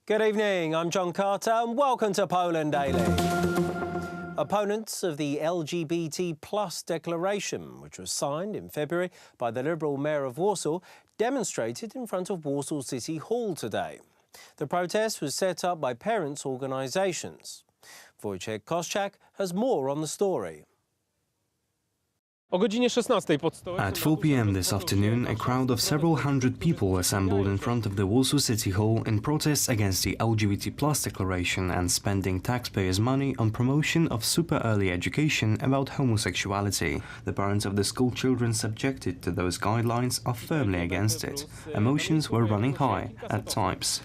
Good evening, I'm Jon Carter and welcome to Poland Daily. Opponents of the LGBT plus declaration, which was signed in February by the Liberal Mayor of Warsaw, demonstrated in front of Warsaw City Hall today. The protest was set up by parents' organisations. Wojciech Koszczak has more on the story. At 4 p.m. this afternoon, a crowd of several hundred people assembled in front of the Warsaw City Hall in protest against the LGBT+ declaration and spending taxpayers' money on promotion of super early education about homosexuality. The parents of the school children subjected to those guidelines are firmly against it. Emotions were running high at times.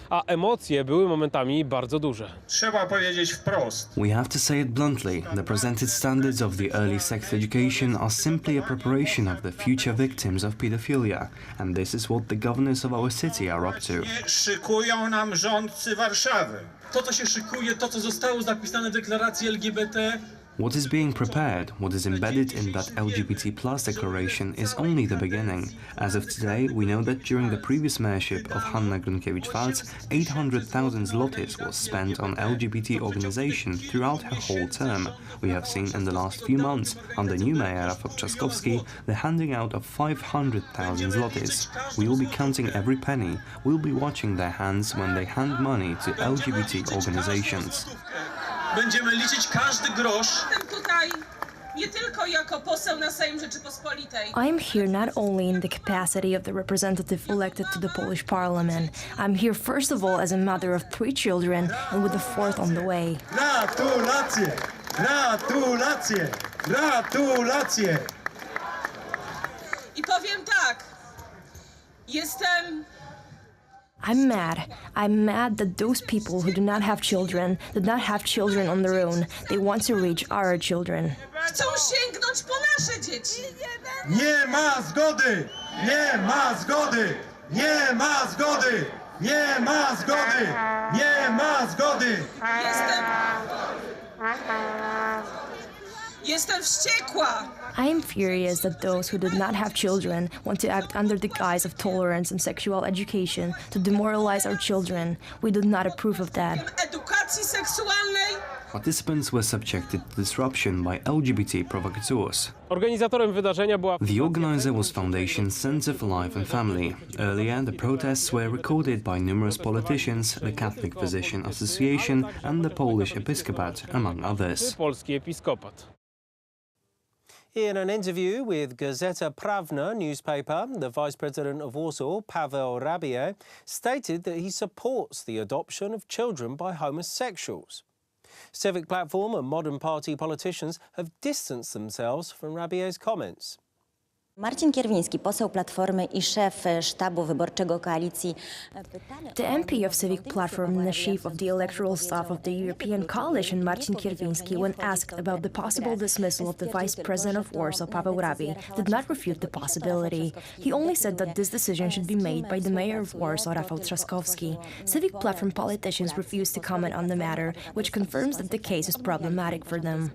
We have to say it bluntly, the presented standards of the early sex education are simply a preparation of the future victims of pedophilia, and this is what the governors of our city are up to. Szykują nam rządcy Warszawy. To, co się szykuje, to, co zostało zapisane w deklaracji LGBT. What is being prepared, what is embedded in that LGBT+ declaration is only the beginning. As of today, we know that during the previous mayorship of Hanna Gronkiewicz-Waltz, 800,000 zlotys was spent on LGBT organization throughout her whole term. We have seen in the last few months, under new mayor Rafał Trzaskowski, the handing out of 500,000 zlotys. We will be counting every penny. We will be watching their hands when they hand money to LGBT organizations. Będziemy liczyć każdy grosz. I am here not only in the capacity of the representative elected to the Polish parliament. I'm here first of all as a mother of 3 children and with the 4th on the way. Gratulacje! Gratulacje! Gratulacje! I powiem tak. I'm mad. I'm mad that those people who do not have children did not have children on their own. They want to reach our children. Chcą sięgnąć po nasze dzieci. Nie ma zgody! Nie ma zgody! Nie ma zgody! Nie ma zgody! Nie ma zgody! Jestem wściekła. I am furious that those who did not have children want to act under the guise of tolerance and sexual education to demoralize our children. We do not approve of that. Edukacji seksualnej. Participants were subjected to disruption by LGBT provocateurs. The organizer was Foundation Sense of Life and Family. Earlier, the protests were recorded by numerous politicians, the Catholic Physician Association and the Polish Episcopate, among others. In an interview with Gazeta Prawna newspaper, the Vice President of Warsaw, Paweł Rabie, stated that he supports the adoption of children by homosexuals. Civic Platform and Modern Party politicians have distanced themselves from Rabie's comments. Marcin Kierwiński, poseł Platformy I szef sztabu wyborczego koalicji. The MP of Civic Platform and the chief of the electoral staff of the European Coalition, Marcin Kierwiński, when asked about the possible dismissal of the Vice President of Warsaw, Paweł Rabie, did not refute the possibility. He only said that this decision should be made by the mayor of Warsaw, Rafał Trzaskowski. Civic Platform politicians refused to comment on the matter, which confirms that the case is problematic for them.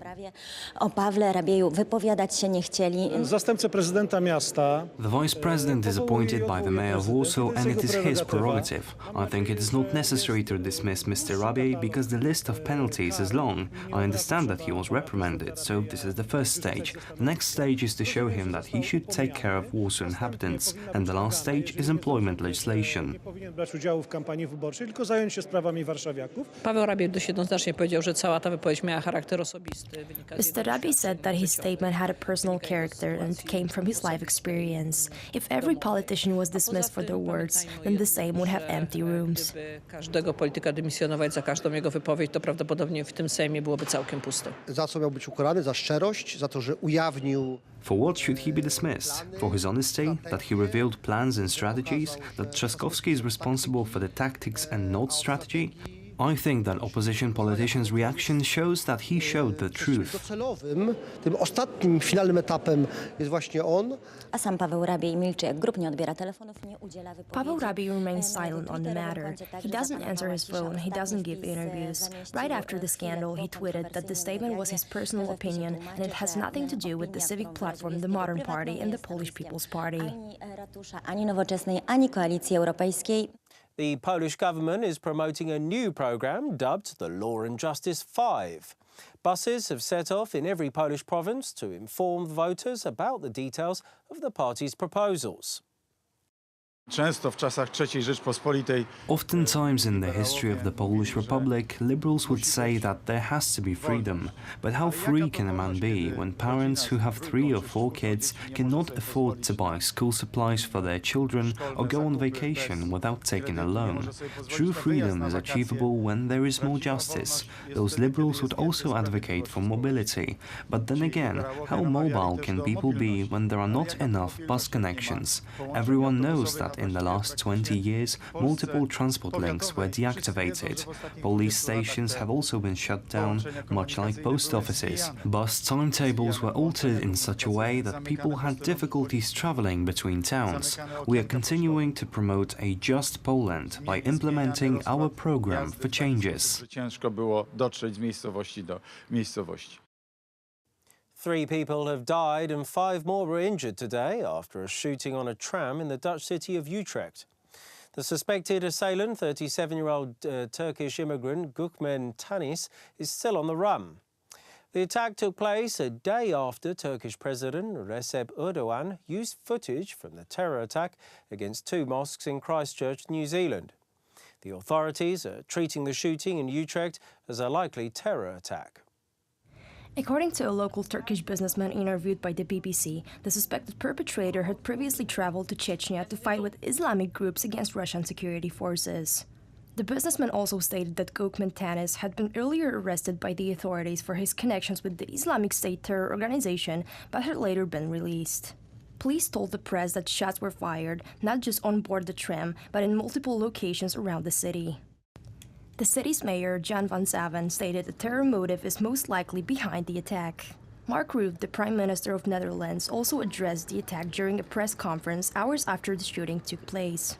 O Pawle Rabieju wypowiadać się nie chcieli. Zastępca prezydenta miasta. The vice president is appointed by the mayor of Warsaw and it is his prerogative. I think it is not necessary to dismiss Mr. Rabie because the list of penalties is long. I understand that he was reprimanded, so this is the first stage. The next stage is to show him that he should take care of Warsaw inhabitants, and the last stage is employment legislation. Nie powinien brać udziału w kampanii wyborczej, tylko zająć się sprawami warszawiaków. Paweł Rabie dość jednoznacznie powiedział, że cała ta wypowiedź miała charakter osobisty. Mr. Rabie said that his statement had a personal character and came from his life experience. If every politician was dismissed for their words, then the Sejm would have empty rooms. Gdyby każdego polityka dymisjonować za każdą jego wypowiedź, to prawdopodobnie w tym Sejmie byłoby całkiem pusto. Za co miał być ukarany? Za szczerość, za to, że ujawnił. For what should he be dismissed? For his honesty, that he revealed plans and strategies, that Trzaskowski is responsible for the tactics and not strategy? I think that opposition politicians' reaction shows that he showed the truth. Docelowym, tym ostatnim, finalnym etapem jest właśnie on. A sam Paweł Rabie milczy, jak grup nie odbiera telefonów, nie udziela wypowiedzi. Paweł Rabie remains silent on the matter. He doesn't answer his phone, he doesn't give interviews. Right after the scandal, he tweeted that the statement was his personal opinion and it has nothing to do with the Civic Platform, the Modern Party and the Polish People's Party. Ani Ratusza, ani Nowoczesnej, ani Koalicji Europejskiej. The Polish government is promoting a new programme dubbed the Law and Justice 5. Buses have set off in every Polish province to inform voters about the details of the party's proposals. Często w czasach III Rzeczpospolitej Oftentimes in the history of the Polish Republic, liberals would say that there has to be freedom. But how free can a man be when parents who have 3 or 4 kids cannot afford to buy school supplies for their children or go on vacation without taking a loan? True freedom is achievable when there is more justice. Those liberals would also advocate for mobility. But then again, how mobile can people be when there are not enough bus connections? Everyone knows that in the last 20 years, multiple transport links were deactivated. Police stations have also been shut down, much like post offices. Bus timetables were altered in such a way that people had difficulties traveling between towns. We are continuing to promote a just Poland by implementing our program for changes. Ciężko było dotrzeć z miejscowości do miejscowości. 3 people have died and 5 more were injured today after a shooting on a tram in the Dutch city of Utrecht. The suspected assailant, 37-year-old Turkish immigrant Gökmen Tanis, is still on the run. The attack took place a day after Turkish President Recep Erdogan used footage from the terror attack against 2 mosques in Christchurch, New Zealand. The authorities are treating the shooting in Utrecht as a likely terror attack. According to a local Turkish businessman interviewed by the BBC, the suspected perpetrator had previously traveled to Chechnya to fight with Islamic groups against Russian security forces. The businessman also stated that Gökmen Tanis had been earlier arrested by the authorities for his connections with the Islamic State terror organization, but had later been released. Police told the press that shots were fired not just on board the tram, but in multiple locations around the city. The city's mayor, Jan van Zaven, stated a terror motive is most likely behind the attack. Mark Rutte, the Prime Minister of Netherlands, also addressed the attack during a press conference hours after the shooting took place.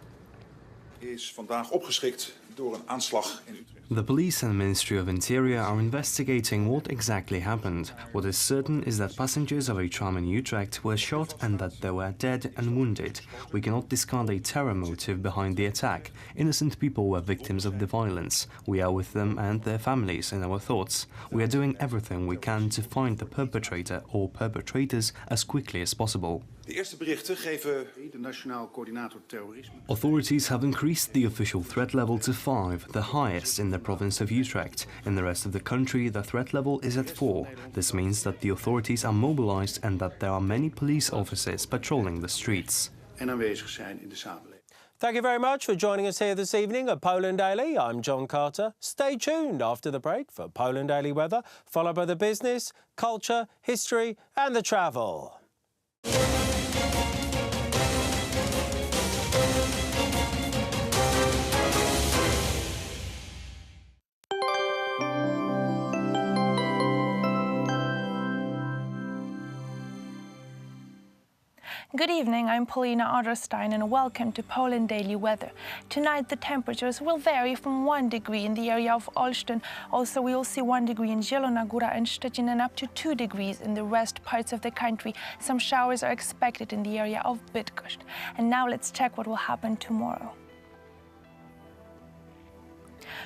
Is vandaag opgeschrikt door een aanslag in Utrecht. The police and Ministry of Interior are investigating what exactly happened. What is certain is that passengers of a tram in Utrecht were shot and that there were dead and wounded. We cannot discard a terror motive behind the attack. Innocent people were victims of the violence. We are with them and their families in our thoughts. We are doing everything we can to find the perpetrator or perpetrators as quickly as possible. De eerste berichten geven de Nationaal Coördinator Terrorisme. Authorities have increased the official threat level to 5, the highest in the province of Utrecht. In the rest of the country, the threat level is at 4. This means that the authorities are mobilized and that there are many police officers patrolling the streets. En aanwezig zijn in de samenleving. Thank you very much for joining us here this evening at Poland Daily. I'm Jon Carter. Stay tuned after the break for Poland Daily weather, followed by the business, culture, history and the travel. Good evening, I'm Paulina Ottersteing and welcome to Poland Daily Weather. Tonight the temperatures will vary from 1 degree in the area of Olsztyn. Also we will see 1 degree in Zielona Góra and Szczecin and up to 2 degrees in the rest parts of the country. Some showers are expected in the area of Bydgoszcz. And now let's check what will happen tomorrow.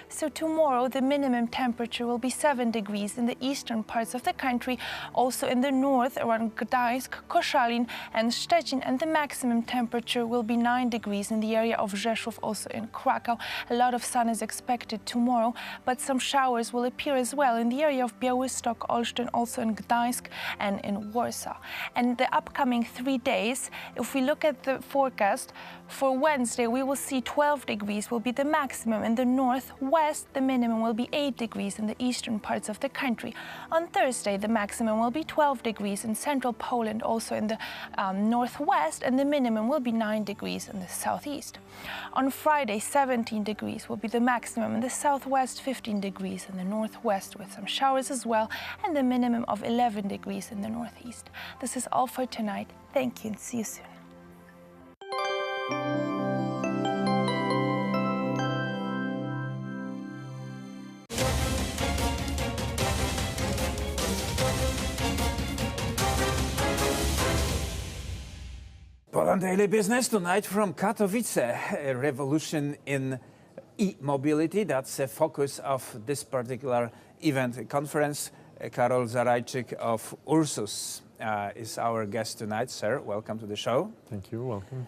So tomorrow the minimum temperature will be 7 degrees in the eastern parts of the country, also in the north around Gdańsk, Koszalin and Szczecin, and the maximum temperature will be 9 degrees in the area of Rzeszów, also in Krakow. A lot of sun is expected tomorrow, but some showers will appear as well in the area of Białystok, Olsztyn, also in Gdańsk and in Warsaw. And the upcoming 3 days, if we look at the forecast, for Wednesday we will see 12 degrees will be the maximum in the northwest. The minimum will be 8 degrees in the eastern parts of the country. On Thursday, the maximum will be 12 degrees in central Poland, also in the northwest, and the minimum will be 9 degrees in the southeast. On Friday, 17 degrees will be the maximum in the southwest, 15 degrees in the northwest with some showers as well, and the minimum of 11 degrees in the northeast. This is all for tonight. Thank you and see you soon. Poland Daily Business tonight from Katowice, a revolution in e-mobility. That's the focus of this particular event conference. Karol Zarajczyk of Ursus is our guest tonight. Sir, welcome to the show. Thank you, welcome.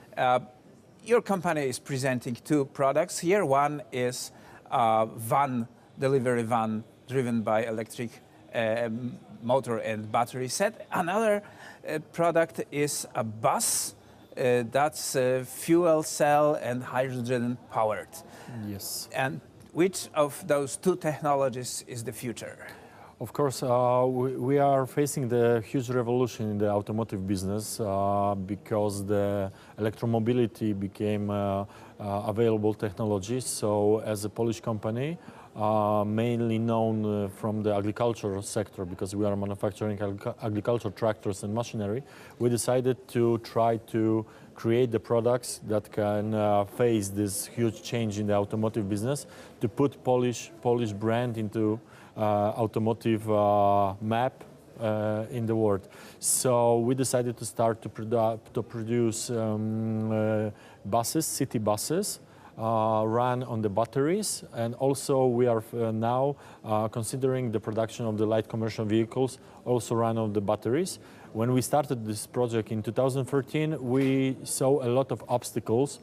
Your company is presenting two products here. One is a van, delivery van driven by electric motor and battery set. Another product is a bus that's fuel cell and hydrogen powered. Yes. And which of those two technologies is the future? Of course, we are facing the huge revolution in the automotive business because the electromobility became available technology. So as a Polish company, mainly known from the agricultural sector, because we are manufacturing agricultural tractors and machinery, we decided to try to create the products that can face this huge change in the automotive business, to put Polish brand into automotive map in the world. So we decided to start to produce buses, city buses, run on the batteries, and also we are now considering the production of the light commercial vehicles also run on the batteries. When we started this project in 2013, we saw a lot of obstacles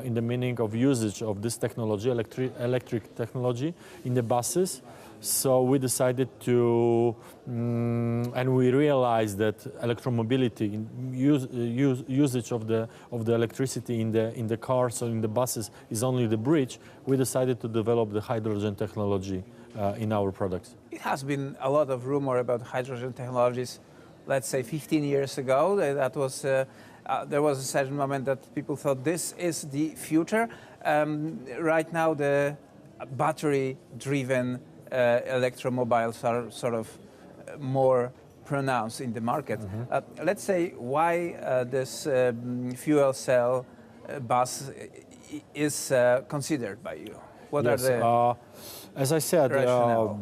in the meaning of usage of this technology, electric technology, in the buses. So we decided to, and we realized that electromobility, usage of the electricity in the cars or in the buses is only the bridge. We decided to develop the hydrogen technology in our products. It has been a lot of rumor about hydrogen technologies, let's say 15 years ago. That was there was a certain moment that people thought this is the future. Right now, the battery-driven electromobiles are sort of more pronounced in the market. Let's say why this fuel cell bus is considered by you. What are the as I said,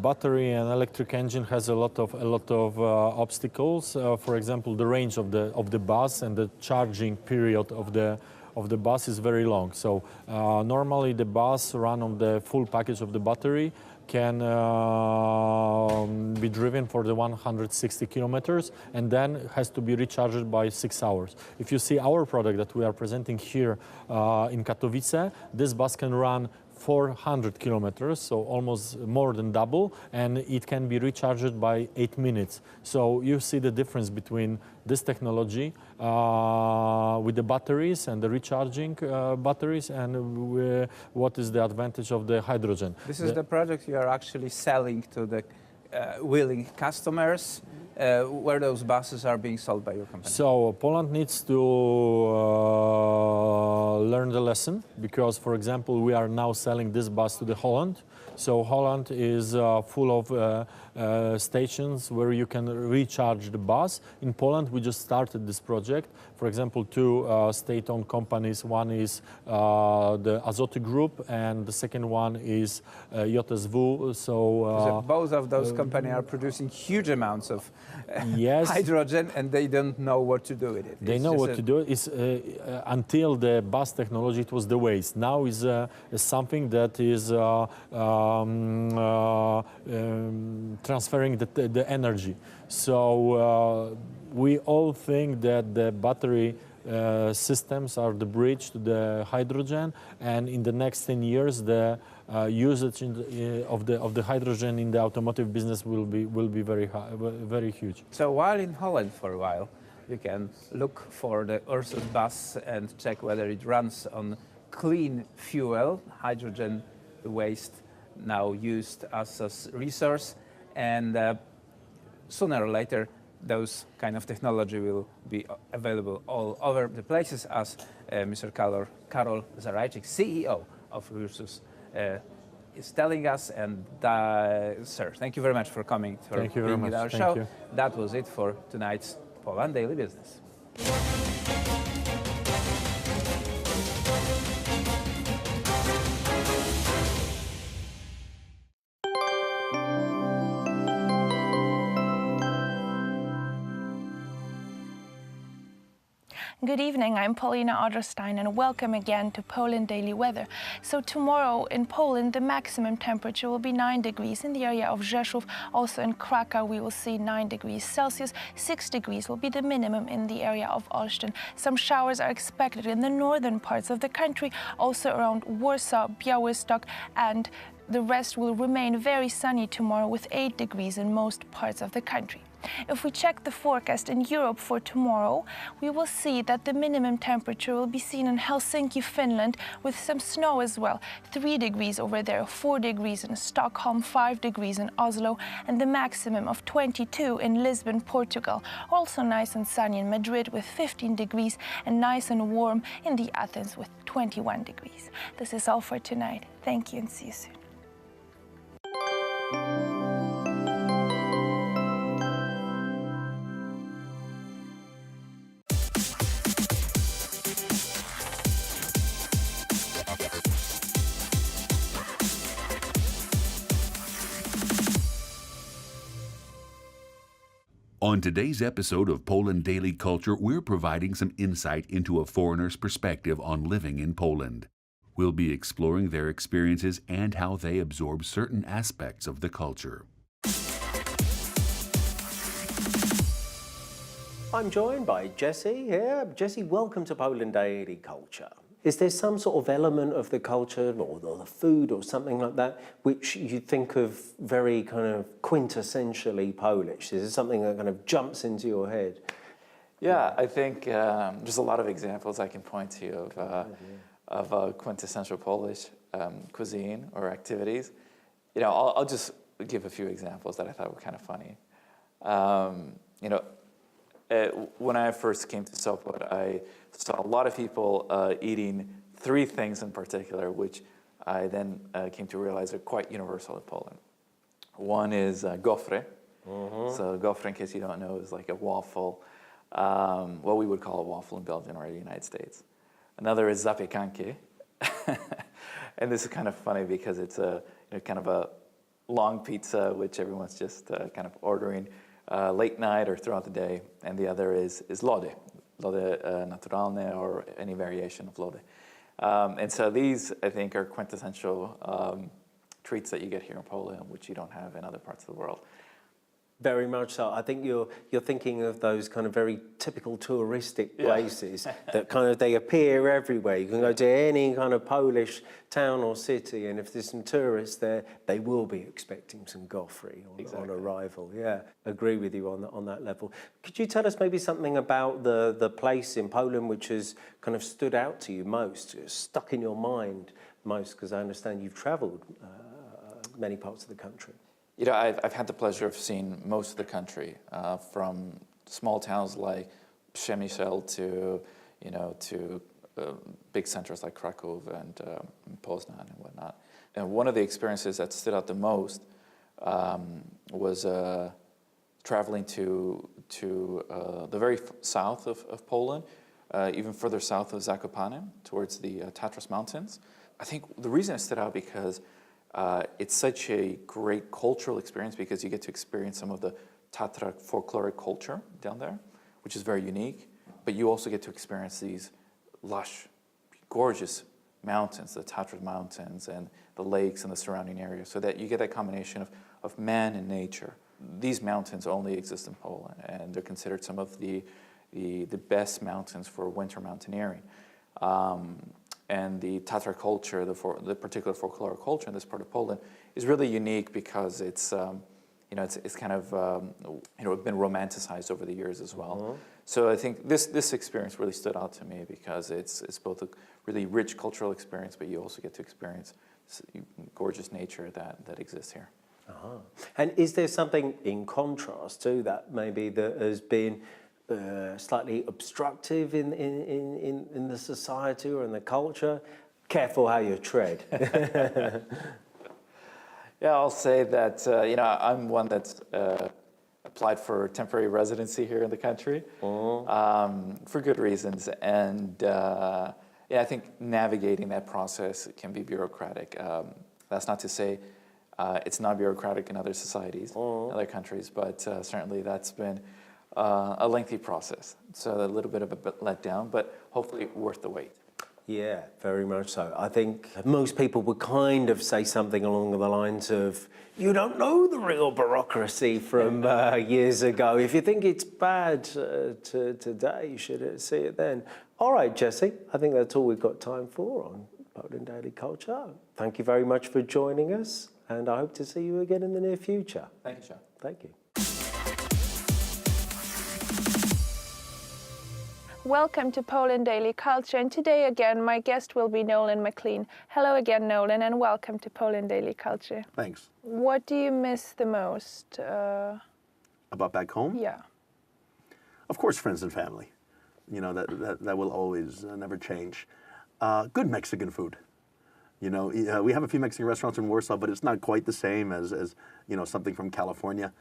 battery and electric engine has a lot of obstacles. For example, the range of the bus and the charging period of the bus is very long. So normally the bus run on the full package of the battery can be driven for the 160 kilometers and then has to be recharged by 6 hours. If you see our product that we are presenting here in Katowice, this bus can run 400 kilometers, so almost more than double, and it can be recharged by 8 minutes. So you see the difference between this technology with the batteries and the recharging batteries, and what is the advantage of the hydrogen. This is the product you are actually selling to the willing customers. Where those buses are being sold by your company? So Poland needs to learn the lesson, because, for example, we are now selling this bus to the Holland. So Holland is full of stations where you can recharge the bus. In Poland, we just started this project. For example, two state-owned companies. One is the Azoty Group, and the second one is JSW. So both of those companies are producing huge amounts of hydrogen, and they don't know what to do with it. They know what to do. It's, until the bus technology, it was the waste. Now is something that is transferring the energy. So we all think that the battery systems are the bridge to the hydrogen, and in the next 10 years the usage of the hydrogen in the automotive business will be very high, very huge. So while in Holland for a while, you can look for the Ursus bus and check whether it runs on clean fuel, hydrogen waste now used as a resource, and sooner or later those kind of technology will be available all over the places, as Mr. Karol Zarajczyk, CEO of Ursus, is telling us. And sir, thank you very much for coming, for being with our show. That was it for tonight's Poland Daily Business. Good evening, I'm Paulina Ottersteing and welcome again to Poland Daily Weather. So tomorrow in Poland the maximum temperature will be 9 degrees in the area of Rzeszów. Also in Krakow we will see 9 degrees Celsius. 6 degrees will be the minimum in the area of Olsztyn. Some showers are expected in the northern parts of the country, also around Warsaw, Białystok, and the rest will remain very sunny tomorrow with 8 degrees in most parts of the country. If we check the forecast in Europe for tomorrow, we will see that the minimum temperature will be seen in Helsinki, Finland, with some snow as well. 3 degrees over there, 4 degrees in Stockholm, 5 degrees in Oslo, and the maximum of 22 in Lisbon, Portugal. Also nice and sunny in Madrid with 15 degrees, and nice and warm in the Athens with 21 degrees. This is all for tonight. Thank you and see you soon. On today's episode of Poland Daily Culture, we're providing some insight into a foreigner's perspective on living in Poland. We'll be exploring their experiences and how they absorb certain aspects of the culture. I'm joined by Jesse here. Jesse, welcome to Poland Daily Culture. Is there some sort of element of the culture or the food or something like that which you think of very kind of quintessentially Polish? Is there something that kind of jumps into your head? Yeah, I think there's a lot of examples I can point to of quintessential Polish cuisine or activities. You know, I'll just give a few examples that I thought were kind of funny. When I first came to Sopot, I saw a lot of people eating 3 things in particular, which I then came to realize are quite universal in Poland. One is gofry. So gofry, in case you don't know, is like a waffle, what we would call a waffle in Belgium or the United States. Another is zapiekanki. And this is kind of funny because it's kind of a long pizza, which everyone's just kind of ordering late night or throughout the day, and the other is lody naturalne, or any variation of lody. And so these, I think, are quintessential treats that you get here in Poland, which you don't have in other parts of the world. Very much so. I think you're thinking of those kind of very typical touristic places that kind of, they appear everywhere. You can go to any kind of Polish town or city, and if there's some tourists there, they will be expecting some gofry on arrival. Yeah, agree with you on that level. Could you tell us maybe something about the place in Poland which has kind of stood out to you most, stuck in your mind most, because I understand you've travelled many parts of the country? You know, I've had the pleasure of seeing most of the country, from small towns like Przemysl to big centers like Krakow and Poznan and whatnot. And one of the experiences that stood out the most was traveling to the very south of Poland, even further south of Zakopane, towards the Tatras Mountains. I think the reason it stood out because it's such a great cultural experience, because you get to experience some of the Tatra folkloric culture down there, which is very unique. But you also get to experience these lush, gorgeous mountains, the Tatra Mountains and the lakes and the surrounding area, so that you get that combination of man and nature. These mountains only exist in Poland, and they're considered some of the best mountains for winter mountaineering. And the Tatra culture, the particular folkloric culture in this part of Poland, is really unique because it's kind of been romanticized over the years as well. So I think this experience really stood out to me because it's both a really rich cultural experience, but you also get to experience gorgeous nature that exists here. And is there something in contrast to that, maybe, that has been slightly obstructive in the society or in the culture? Careful how you tread. Yeah, I'll say that I'm one that's applied for temporary residency here in the country for good reasons, and I think navigating that process can be bureaucratic. That's not to say it's not bureaucratic in other societies, other countries, but certainly that's been a lengthy process. So a little bit of a letdown, but hopefully worth the wait. Yeah, very much so. I think most people would kind of say something along the lines of, you don't know the real bureaucracy from years ago. If you think it's bad today, you should see it then. All right, Jesse, I think that's all we've got time for on Poland Daily Culture. Thank you very much for joining us, and I hope to see you again in the near future. Thank you, John. Thank you. Welcome to Poland Daily Culture, and today again my guest will be Nolan Maclean. Hello again, Nolan, and welcome to Poland Daily Culture. Thanks. What do you miss the most? About back home? Yeah. Of course, friends and family. You know, that will always never change. Good Mexican food. You know, we have a few Mexican restaurants in Warsaw, but it's not quite the same as you know, something from California.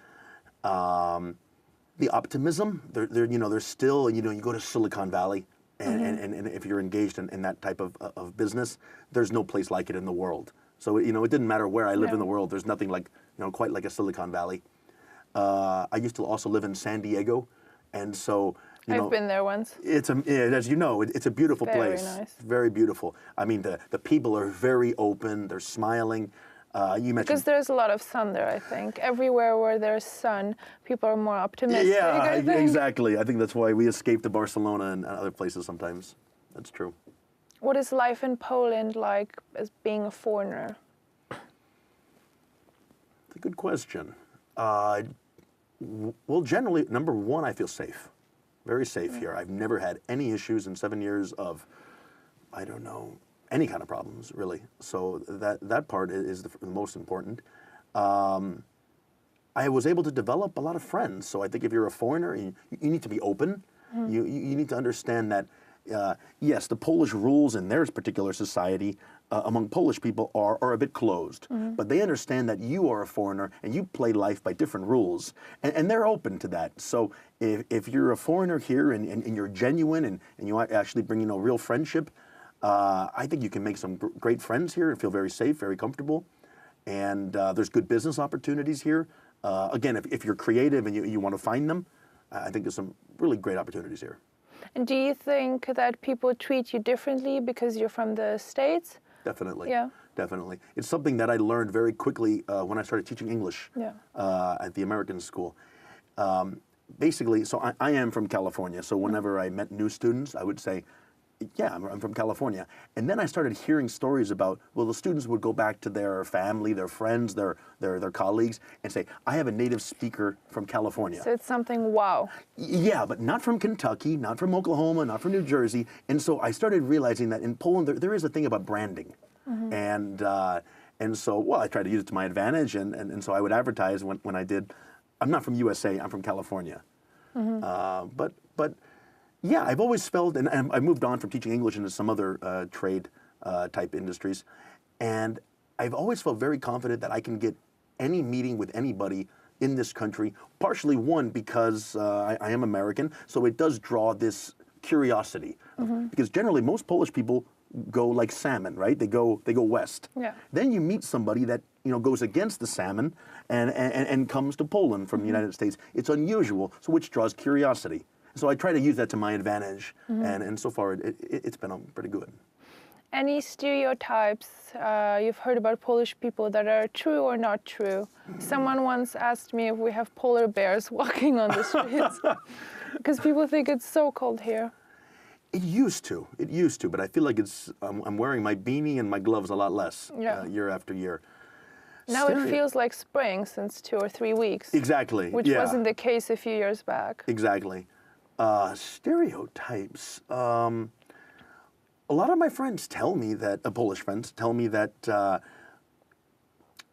The optimism, there's still, you know, you go to Silicon Valley, and if you're engaged in that type of business, there's no place like it in the world. So, you know, it didn't matter where I live in the world, there's nothing like, you know, quite like a Silicon Valley. I used to also live in San Diego, and so, you know, I've been there once. It's as you know, it's a beautiful place. Very nice. Very beautiful. I mean, the people are very open, they're smiling. You mentioned, because there's a lot of sun there, I think. Everywhere where there's sun, people are more optimistic. Yeah, exactly. I think that's why we escape to Barcelona and other places sometimes. That's true. What is life in Poland like as being a foreigner? It's a good question. Well, generally, number one, I feel safe. Very safe here. I've never had any issues in 7 years of, I don't know, any kind of problems, really. So that part is the most important. I was able to develop a lot of friends. So I think if you're a foreigner, you need to be open. You need to understand that, yes, the Polish rules in their particular society among Polish people are a bit closed. But they understand that you are a foreigner and you play life by different rules. And they're open to that. So if you're a foreigner here and you're genuine and you actually bring, you know, real friendship, I think you can make some great friends here and feel very safe, very comfortable. And there's good business opportunities here. Again, if you're creative and you want to find them, I think there's some really great opportunities here. And do you think that people treat you differently because you're from the States? Definitely. Yeah. Definitely. It's something that I learned very quickly when I started teaching English at the American school. Basically, so I am from California. So whenever I met new students, I would say, yeah, I'm from California. And then I started hearing stories about, well, the students would go back to their family, their friends, their colleagues, and say, I have a native speaker from California. So it's something wow. Yeah, but not from Kentucky, not from Oklahoma, not from New Jersey. And so I started realizing that in Poland, there is a thing about branding. And so, well, I tried to use it to my advantage. And so I would advertise when I did, I'm not from USA, I'm from California. But yeah, I've always felt, and I moved on from teaching English into some other trade type industries, and I've always felt very confident that I can get any meeting with anybody in this country, partially one, because I am American, so it does draw this curiosity. Because generally most Polish people go like salmon, right? They go west. Yeah. Then you meet somebody that, you know, goes against the salmon and comes to Poland from the United States. It's unusual, so which draws curiosity. So I try to use that to my advantage, and so far it's been pretty good. Any stereotypes you've heard about Polish people that are true or not true? Someone once asked me if we have polar bears walking on the streets, because people think it's so cold here. It used to, but I feel like I'm wearing my beanie and my gloves a lot less year after year. Now it feels like spring since 2 or 3 weeks. Exactly. Which wasn't the case a few years back. Exactly. Stereotypes. A lot of my friends tell me that, Polish friends tell me that,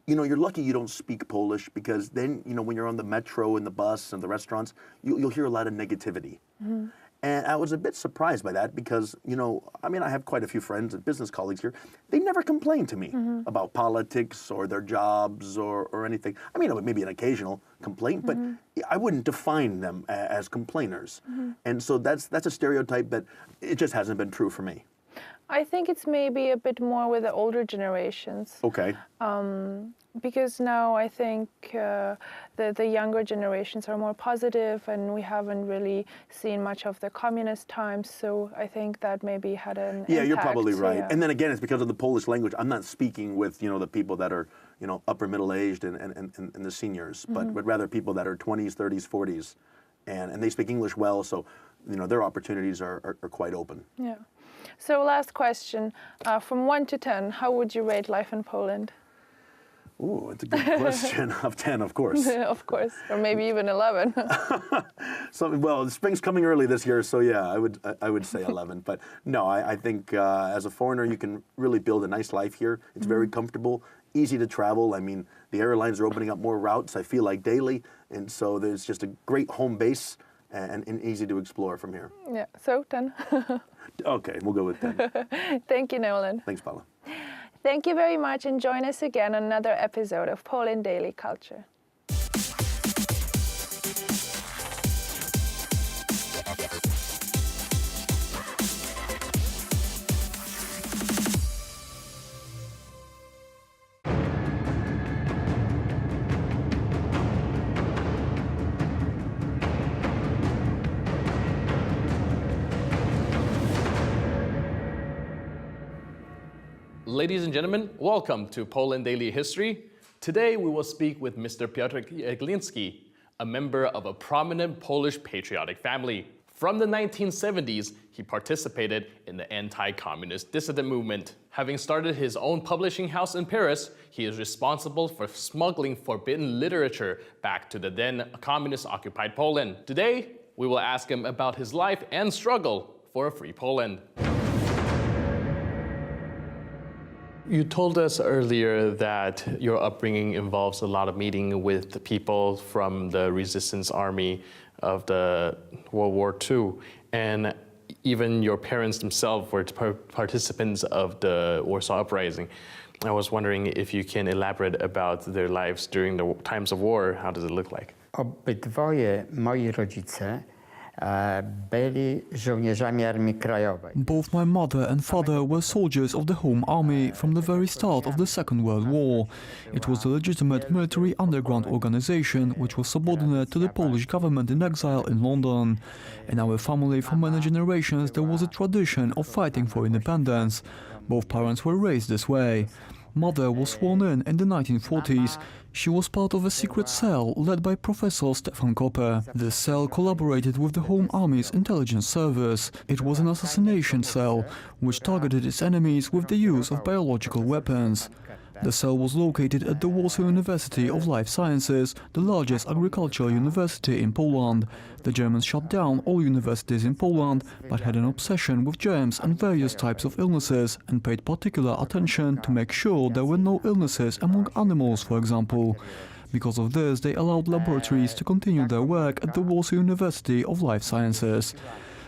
you know, you're lucky you don't speak Polish, because then, you know, when you're on the metro and the bus and the restaurants, you'll hear a lot of negativity. And I was a bit surprised by that because, you know, I mean, I have quite a few friends and business colleagues here. They never complain to me about politics or their jobs or anything. I mean, maybe an occasional complaint, but I wouldn't define them as complainers. And so that's a stereotype that it just hasn't been true for me. I think it's maybe a bit more with the older generations. Okay. because now I think the younger generations are more positive, and we haven't really seen much of the communist times, so I think that maybe had an impact. You're probably right. Yeah. And then again, it's because of the Polish language. I'm not speaking with, the people that are, upper middle-aged and the seniors, but rather people that are 20s, 30s, 40s, and they speak English well, so, their opportunities are quite open. Yeah. So last question, from 1 to 10, how would you rate life in Poland? Ooh, it's a good question. Of 10, of course. Of course, or maybe even 11. Well, spring's coming early this year, so yeah, I would say 11. But no, I think as a foreigner, you can really build a nice life here. It's very comfortable, easy to travel. I mean, the airlines are opening up more routes, I feel like, daily. And so there's just a great home base and easy to explore from here. Yeah, so 10. Okay, we'll go with 10. Thank you, Nolan. Thanks, Paula. Thank you very much, and join us again on another episode of Poland Daily Culture. Ladies and gentlemen, welcome to Poland Daily History. Today we will speak with Mr. Piotr Jegliński, a member of a prominent Polish patriotic family. From the 1970s, he participated in the anti-communist dissident movement. Having started his own publishing house in Paris, he is responsible for smuggling forbidden literature back to the then communist-occupied Poland. Today, we will ask him about his life and struggle for a free Poland. You told us earlier that your upbringing involves a lot of meeting with the people from the resistance army of the World War II, and even your parents themselves were participants of the Warsaw Uprising. I was wondering if you can elaborate about their lives during the times of war. How does it look like? Obydwoje moi rodzice byli żołnierzami Armii Krajowej. Both my mother and father were soldiers of the Home Army from the very start of the Second World War. It was a legitimate military underground organization which was subordinate to the Polish government in exile in London. In our family, for many generations, there was a tradition of fighting for independence. Both parents were raised this way. Mother was sworn in the 1940s. She was part of a secret cell led by Professor Stefan Koper. The cell collaborated with the Home Army's intelligence service. It was an assassination cell, which targeted its enemies with the use of biological weapons. The cell was located at the Warsaw University of Life Sciences, the largest agricultural university in Poland. The Germans shut down all universities in Poland, but had an obsession with germs and various types of illnesses, and paid particular attention to make sure there were no illnesses among animals, for example. Because of this, they allowed laboratories to continue their work at the Warsaw University of Life Sciences.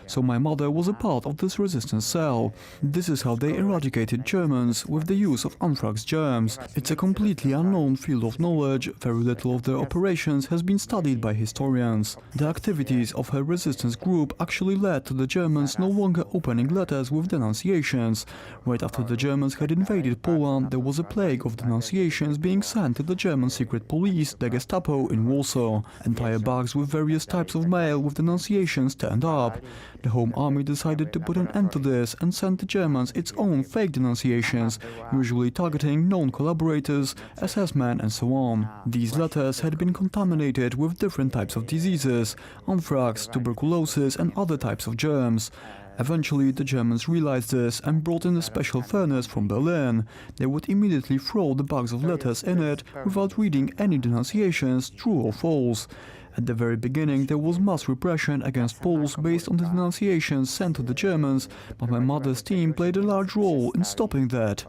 So my mother was a part of this resistance cell. This is how they eradicated Germans, with the use of anthrax germs. It's a completely unknown field of knowledge. Very little of their operations has been studied by historians. The activities of her resistance group actually led to the Germans no longer opening letters with denunciations. Right after the Germans had invaded Poland, there was a plague of denunciations being sent to the German secret police, the Gestapo, in Warsaw. Entire bags with various types of mail with denunciations turned up. The Home Army decided to put an end to this and sent the Germans its own fake denunciations, usually targeting known collaborators, SS men and so on. These letters had been contaminated with different types of diseases, anthrax, tuberculosis and other types of germs. Eventually, the Germans realized this and brought in a special furnace from Berlin. They would immediately throw the bags of letters in it without reading any denunciations, true or false. At the very beginning, there was mass repression against Poles based on the denunciations sent to the Germans, but my mother's team played a large role in stopping that.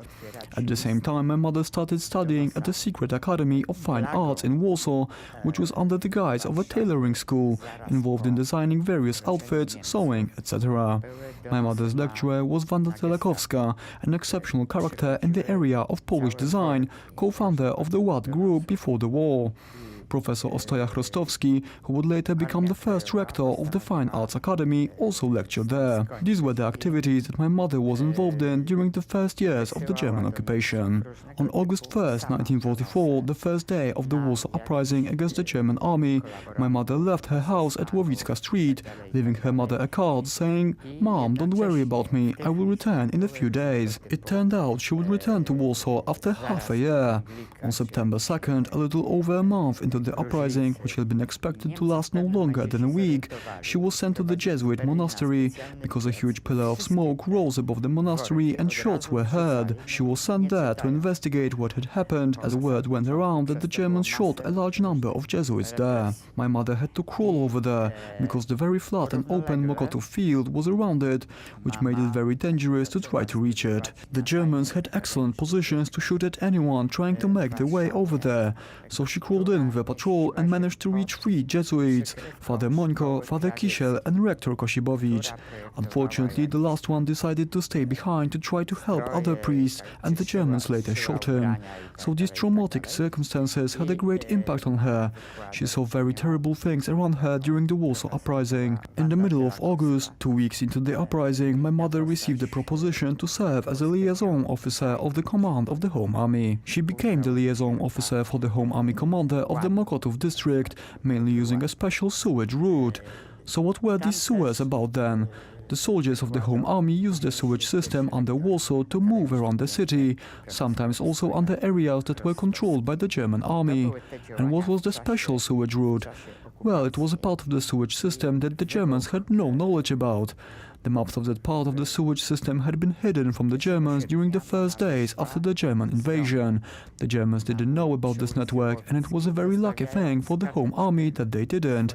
At the same time, my mother started studying at the Secret Academy of Fine Arts in Warsaw, which was under the guise of a tailoring school, involved in designing various outfits, sewing, etc. My mother's lecturer was Wanda Telekowska, an exceptional character in the area of Polish design, co-founder of the WAT group before the war. Professor Ostoja Chrostowski, who would later become the first rector of the Fine Arts Academy, also lectured there. These were the activities that my mother was involved in during the first years of the German occupation. On August 1st, 1944, the first day of the Warsaw Uprising against the German army, my mother left her house at Łowicka Street, leaving her mother a card saying, "Mom, don't worry about me, I will return in a few days." It turned out she would return to Warsaw after half a year. On September 2nd, a little over a month into the uprising, which had been expected to last no longer than a week, she was sent to the Jesuit monastery because a huge pillar of smoke rose above the monastery and shots were heard. She was sent there to investigate what had happened, as word went around that the Germans shot a large number of Jesuits there. My mother had to crawl over there because the very flat and open Mokotów field was around it, which made it very dangerous to try to reach it. The Germans had excellent positions to shoot at anyone trying to make their way over there, so she crawled in with a patrol and managed to reach 3 Jesuits, Father Mońko, Father Kisiel and Rector Kosibowicz. Unfortunately, the last one decided to stay behind to try to help other priests, and the Germans later shot him. So these traumatic circumstances had a great impact on her. She saw very terrible things around her during the Warsaw Uprising. In the middle of August, 2 weeks into the uprising, my mother received a proposition to serve as a liaison officer of the command of the Home Army. She became the liaison officer for the Home Army commander of the Mokotów district, mainly using a special sewage route. So what were these sewers about then? The soldiers of the Home Army used the sewage system under Warsaw to move around the city, sometimes also under areas that were controlled by the German army. And what was the special sewage route? Well, it was a part of the sewage system that the Germans had no knowledge about. The maps of that part of the sewage system had been hidden from the Germans during the first days after the German invasion. The Germans didn't know about this network, and it was a very lucky thing for the Home Army that they didn't.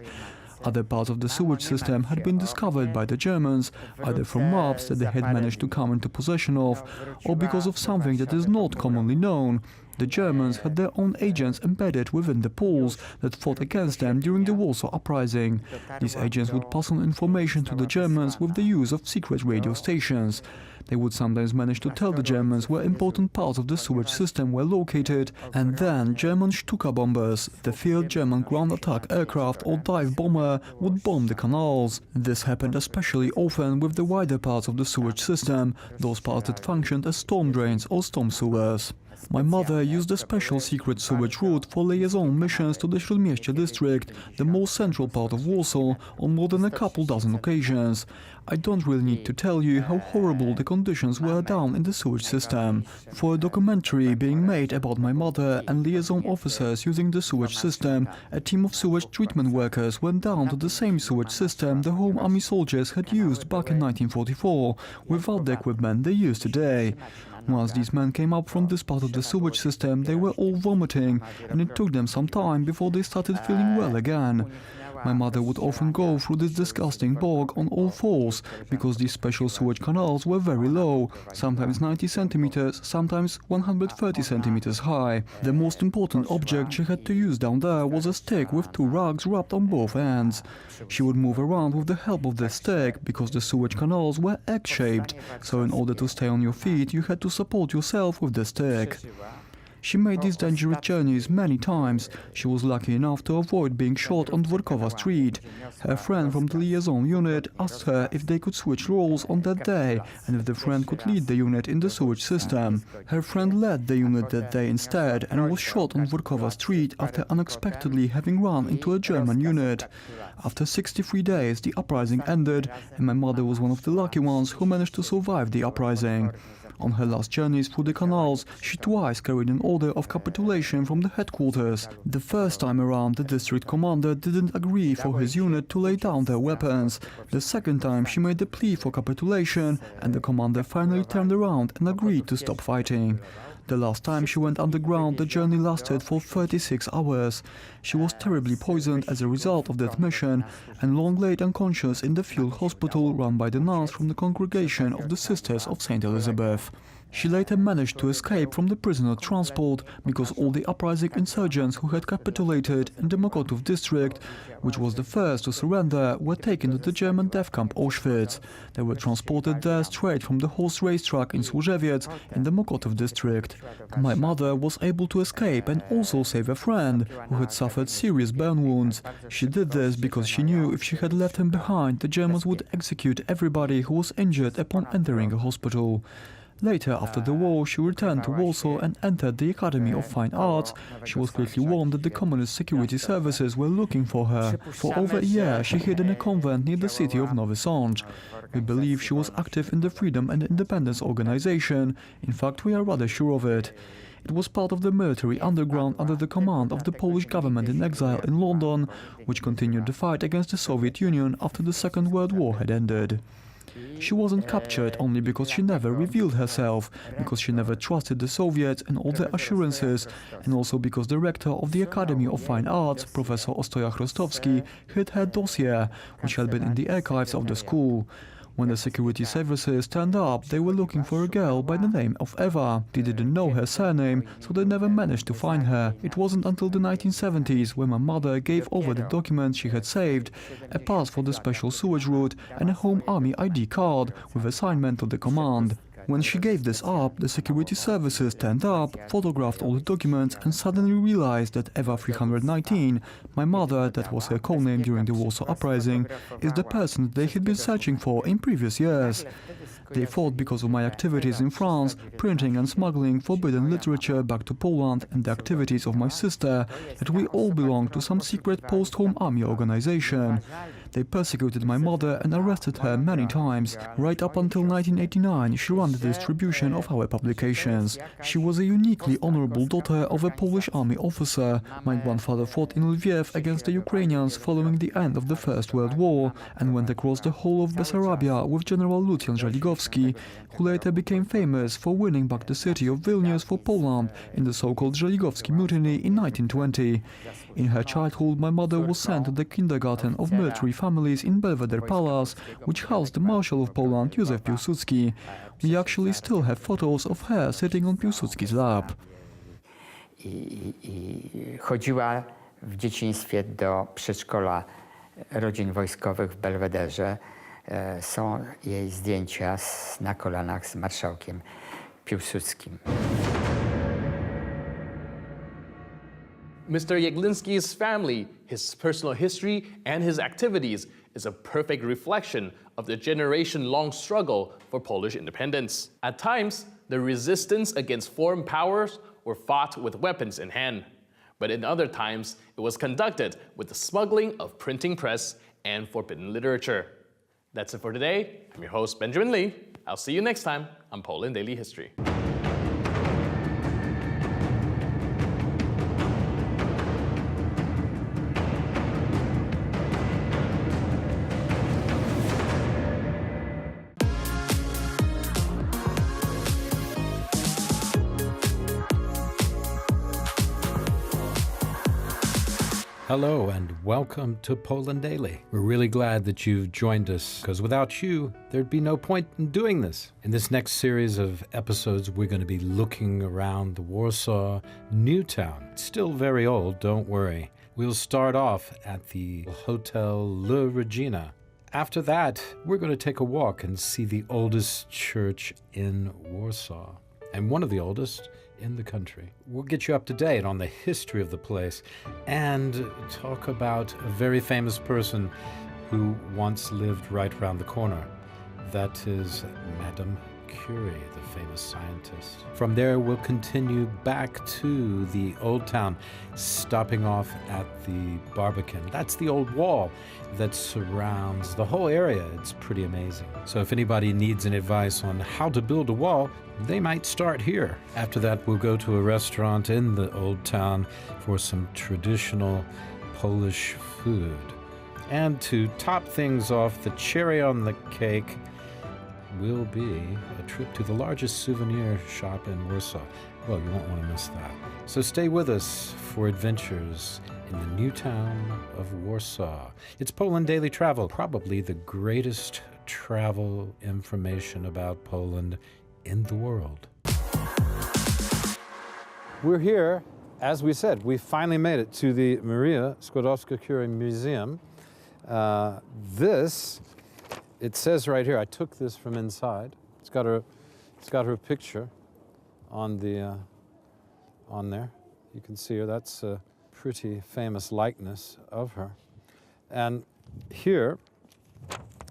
Other parts of the sewage system had been discovered by the Germans, either from maps that they had managed to come into possession of, or because of something that is not commonly known. The Germans had their own agents embedded within the Poles that fought against them during the Warsaw Uprising. These agents would pass on information to the Germans with the use of secret radio stations. They would sometimes manage to tell the Germans where important parts of the sewage system were located, and then German Stuka bombers, the field German ground attack aircraft or dive bomber, would bomb the canals. This happened especially often with the wider parts of the sewage system, those parts that functioned as storm drains or storm sewers. My mother used a special secret sewage route for liaison missions to the Śródmieście district, the most central part of Warsaw, on more than a couple dozen occasions. I don't really need to tell you how horrible the conditions were down in the sewage system. For a documentary being made about my mother and liaison officers using the sewage system, a team of sewage treatment workers went down to the same sewage system the Home Army soldiers had used back in 1944, without the equipment they use today. Once these men came up from this part of the sewage system, they were all vomiting, and it took them some time before they started feeling well again. My mother would often go through this disgusting bog on all fours, because these special sewage canals were very low, sometimes 90 centimeters, sometimes 130 centimeters high. The most important object she had to use down there was a stick with 2 rugs wrapped on both ends. She would move around with the help of this stick, because the sewage canals were egg-shaped, so in order to stay on your feet you had to support yourself with the stick. She made these dangerous journeys many times. She was lucky enough to avoid being shot on Dworkowa Street. Her friend from the liaison unit asked her if they could switch roles on that day and if the friend could lead the unit in the sewage system. Her friend led the unit that day instead and was shot on Dworkowa Street after unexpectedly having run into a German unit. After 63 days, the uprising ended, and my mother was one of the lucky ones who managed to survive the uprising. On her last journeys through the canals, she twice carried an order of capitulation from the headquarters. The first time around, the district commander didn't agree for his unit to lay down their weapons. The second time, she made a plea for capitulation, and the commander finally turned around and agreed to stop fighting. The last time she went underground, the journey lasted for 36 hours. She was terribly poisoned as a result of that mission, and long laid unconscious in the field hospital run by the nuns from the congregation of the Sisters of St. Elizabeth. She later managed to escape from the prisoner transport because all the uprising insurgents who had capitulated in the Mokotów district, which was the first to surrender, were taken to the German death camp Auschwitz. They were transported there straight from the horse racetrack in Służewiec in the Mokotów district. My mother was able to escape and also save a friend who had suffered serious burn wounds. She did this because she knew if she had left him behind, the Germans would execute everybody who was injured upon entering a hospital. Later, after the war, she returned to Warsaw and entered the Academy of Fine Arts. She was quickly warned that the communist security services were looking for her. For over a year, she hid in a convent near the city of Nowy Sącz. We believe she was active in the Freedom and Independence organization. In fact, we are rather sure of it. It was part of the military underground under the command of the Polish government in exile in London, which continued the fight against the Soviet Union after the Second World War had ended. She wasn't captured only because she never revealed herself, because she never trusted the Soviets and all their assurances, and also because the rector of the Academy of Fine Arts, Professor Ostoja Chrostowski, hid her dossier, which had been in the archives of the school. When the security services turned up, they were looking for a girl by the name of Eva. They didn't know her surname, so they never managed to find her. It wasn't until the 1970s when my mother gave over the documents she had saved, a pass for the special sewage route and a Home Army ID card with assignment to the command. When she gave this up, the security services turned up, photographed all the documents and suddenly realized that Eva 319, my mother, that was her code name during the Warsaw Uprising, is the person they had been searching for in previous years. They thought because of my activities in France, printing and smuggling forbidden literature back to Poland and the activities of my sister, that we all belonged to some secret post-Home Army organization. They persecuted my mother and arrested her many times. Right up until 1989, she ran the distribution of our publications. She was a uniquely honorable daughter of a Polish army officer. My grandfather fought in Lviv against the Ukrainians following the end of the First World War and went across the whole of Bessarabia with General Lucian Jegliński, who later became famous for winning back the city of Vilnius for Poland in the so-called Jegliński mutiny in 1920. In her childhood, my mother was sent to the kindergarten of military families in Belvedere Palace, which housed the Marshal of Poland, Józef Piłsudski. We actually still have photos of her sitting on Piłsudski's lap. Chodziła w dzieciństwie do przedszkola rodzin wojskowych w Belwederze. Są jej zdjęcia na kolanach z marszałkiem Piłsudskim. Mr. Jegliński's family, his personal history, and his activities is a perfect reflection of the generation-long struggle for Polish independence. At times, the resistance against foreign powers were fought with weapons in hand, but in other times, it was conducted with the smuggling of printing press and forbidden literature. That's it for today. I'm your host, Benjamin Lee. I'll see you next time on Poland Daily History. Hello and welcome to Poland Daily. We're really glad that you've joined us because without you, there'd be no point in doing this. In this next series of episodes, we're going to be looking around the Warsaw New Town. It's still very old, don't worry. We'll start off at the Hotel Le Regina. After that, we're going to take a walk and see the oldest church in Warsaw, and one of the oldest in the country. We'll get you up to date on the history of the place and talk about a very famous person who once lived right around the corner. That is Madame Curie, the famous scientist. From there, we'll continue back to the Old Town, stopping off at the Barbican. That's the old wall that surrounds the whole area. It's pretty amazing. So if anybody needs any advice on how to build a wall, they might start here. After that, we'll go to a restaurant in the Old Town for some traditional Polish food. And to top things off, the cherry on the cake will be a trip to the largest souvenir shop in Warsaw. Well, you won't want to miss that. So stay with us for adventures in the new town of Warsaw. It's Poland Daily Travel, probably the greatest travel information about Poland in the world. We're here, as we said, we finally made it to the Maria Skłodowska-Curie Museum. This, it says right here, I took this from inside. It's got her picture on the on there. You can see her. That's a pretty famous likeness of her. And here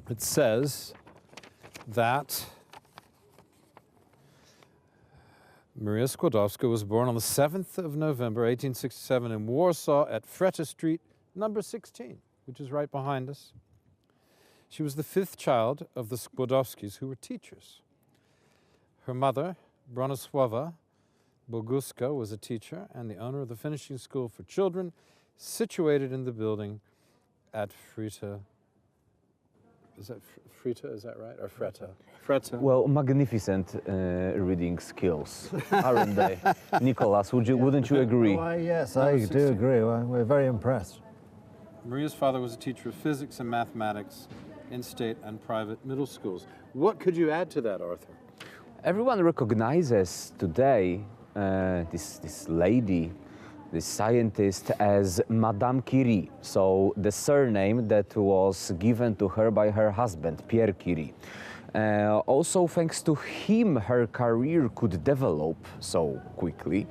it says that Maria Skłodowska was born on the 7th of November, 1867 in Warsaw at Freta Street, number 16, which is right behind us. She was the 5th child of the Skłodowskis, who were teachers. Her mother, Bronisława Boguska, was a teacher and the owner of the finishing school for children situated in the building at Freta. Is that Freta, is that right? Or Freta? Freta. Well, magnificent reading skills, aren't they? Nicholas, wouldn't you agree? Why, yes, I do agree. We're very impressed. Maria's father was a teacher of physics and mathematics in state and private middle schools. What could you add to that, Arthur? Everyone recognizes today this lady, this scientist, as Madame Curie, so the surname that was given to her by her husband, Pierre Curie. Also, thanks to him, her career could develop so quickly.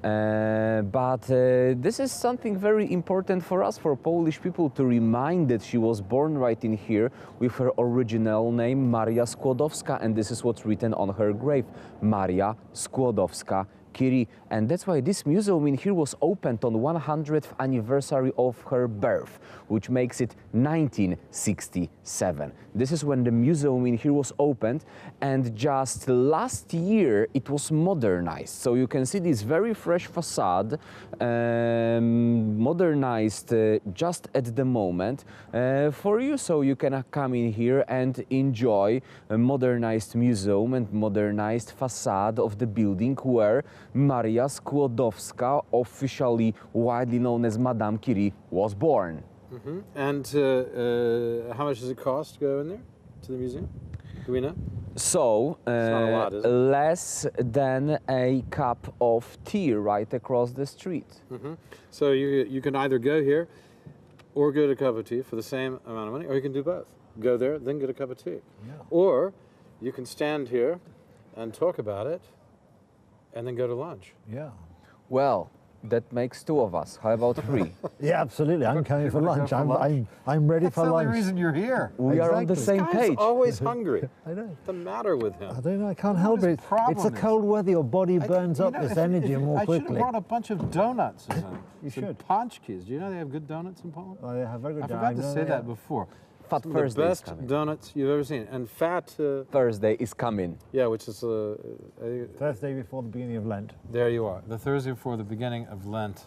But this is something very important for us, for Polish people, to remind that she was born right in here with her original name, Maria Skłodowska, and this is what's written on her grave, Maria Skłodowska Curie. And that's why this museum in here was opened on 100th anniversary of her birth, which makes it 1967. This is when the museum in here was opened, and just last year it was modernized. So you can see this very fresh facade, modernized just at the moment for you, so you can come in here and enjoy a modernized museum and modernized facade of the building where Maria Skłodowska, officially widely known as Madame Curie, was born. Mm-hmm. And how much does it cost to go in there, to the museum? Do we know? So, it's not a lot, is it? less than a cup of tea right across the street. Mm-hmm. So you can either go here or get a cup of tea for the same amount of money, or you can do both. Go there, then get a cup of tea. Yeah. Or you can stand here and talk about it, and then go to lunch. Yeah. Well, that makes two of us. How about three? Yeah, absolutely. I'm coming for lunch. I'm ready for lunch. That's the only reason you're here. We are on the same page. He's always hungry. I know. What's the matter with him? I don't know. I can't help it. It's the cold weather. Your body burns up this energy more quickly. I should have brought a bunch of donuts. You should. Paczkis. Do you know they have good donuts in Poland? Oh, they have very good donuts. I forgot to say that before. Fat Some Thursday of the is best coming. donuts you've ever seen. And Fat Thursday is coming. Yeah, which is Thursday before the beginning of Lent. There you are. The Thursday before the beginning of Lent.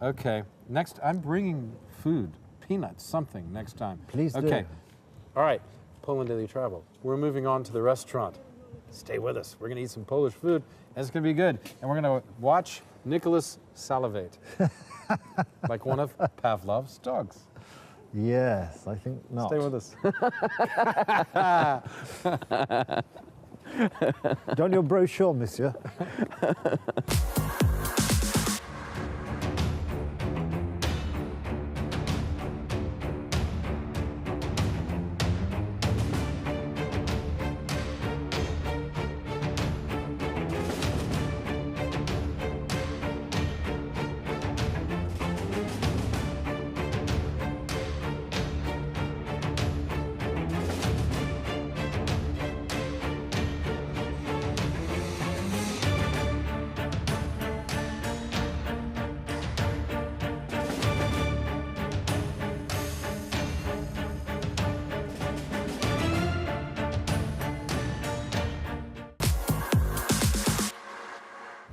Okay. Next, I'm bringing food, peanuts, something next time. Please do. Okay. All right. Poland Daily Travel. We're moving on to the restaurant. Stay with us. We're going to eat some Polish food, and it's going to be good. And we're going to watch Nicholas salivate, like one of Pavlov's dogs. Yes, I think not. Stay with us. Don't your brochure, monsieur.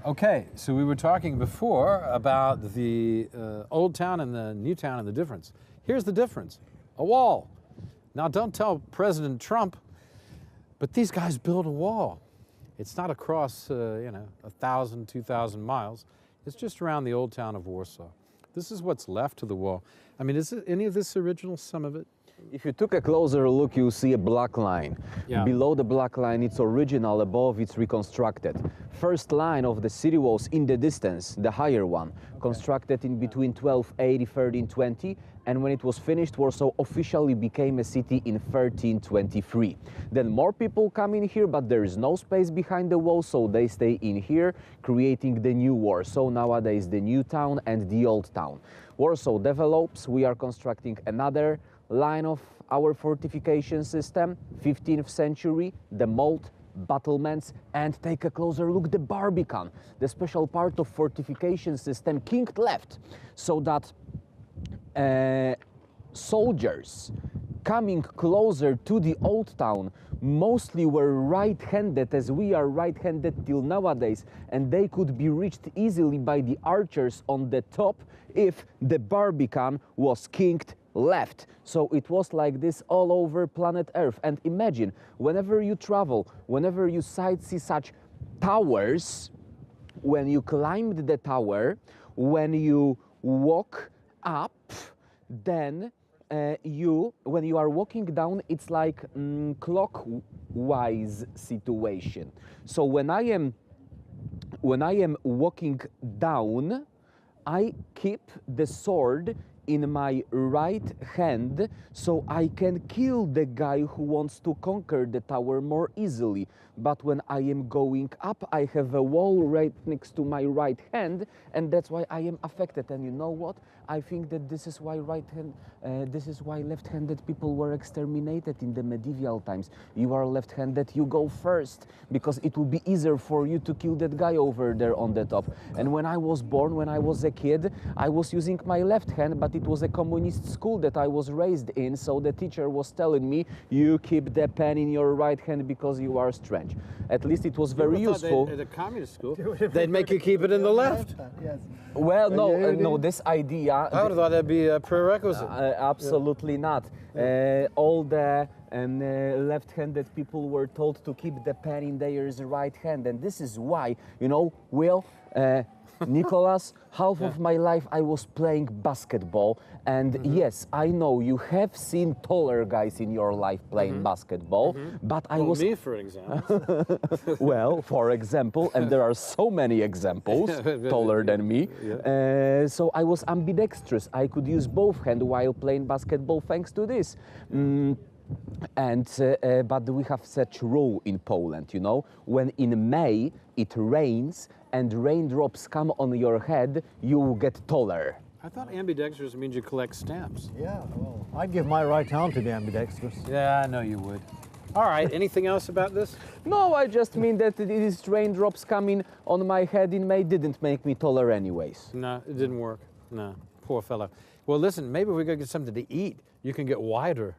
Okay, so we were talking before about the old town and the new town and the difference. Here's the difference, a wall. Now don't tell President Trump, but these guys built a wall. It's not across, 1,000, 2,000 miles. It's just around the old town of Warsaw. This is what's left of the wall. I mean, is it any of this original, some of it? If you took a closer look, you see a black line. Yeah. Below the black line, it's original, above it's reconstructed. First line of the city walls in the distance, the higher one, constructed in between 1280, 1320, and when it was finished, Warsaw officially became a city in 1323. Then more people come in here, but there is no space behind the wall, so they stay in here, creating the new Warsaw, nowadays the new town and the old town. Warsaw develops, we are constructing another line of our fortification system, 15th century, the moat, battlements, and take a closer look, the Barbican, the special part of fortification system kinked left, so that soldiers coming closer to the old town mostly were right-handed, as we are right-handed till nowadays, and they could be reached easily by the archers on the top if the Barbican was kinked left. So it was like this all over planet Earth. And imagine, whenever you travel, whenever you sightsee such towers, when you climbed the tower, when you walk up, then when you are walking down, it's like clockwise situation. So when I am walking down, I keep the sword in my right hand, so I can kill the guy who wants to conquer the tower more easily. But when I am going up, I have a wall right next to my right hand, and that's why I am affected. And you know what? I think that this is why left-handed people were exterminated in the medieval times. You are left-handed, you go first, because it will be easier for you to kill that guy over there on the top. And when I was born, when I was a kid, I was using my left hand, but it was a communist school that I was raised in, so the teacher was telling me, you keep the pen in your right hand because you are strange. At least it was very useful. At a communist school, they'd make you keep it in the left. Yes. Well, no, this idea... I would have thought that'd be a prerequisite. Absolutely not. All the left-handed people were told to keep the pen in their right hand, and this is why, you know, Will, Nicholas, half of my life I was playing basketball, and yes, I know you have seen taller guys in your life playing basketball, but I was... me, for example. Well, for example, and there are so many examples taller than me, so I was ambidextrous. I could use both hands while playing basketball thanks to this. But we have such rule in Poland, you know, when in May it rains and raindrops come on your head, you get taller. I thought ambidextrous means you collect stamps. Yeah, well, I'd give my right arm to be ambidextrous. Yeah, I know you would. All right, anything else about this? No, I just mean that these raindrops coming on my head in May didn't make me taller anyways. No, it didn't work. No, poor fellow. Well, listen, maybe if we go get something to eat, you can get wider.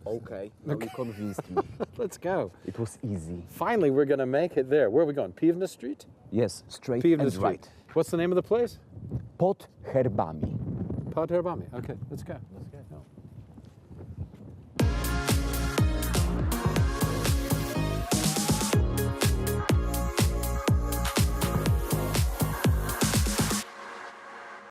Okay, now you convinced me. Let's go. It was easy. Finally, we're going to make it there. Where are we going? Piwna Street? Yes, straight Piwna and Street. right. What's the name of the place? Pod Herbami. Pod Herbami. Okay, let's go. Let's go.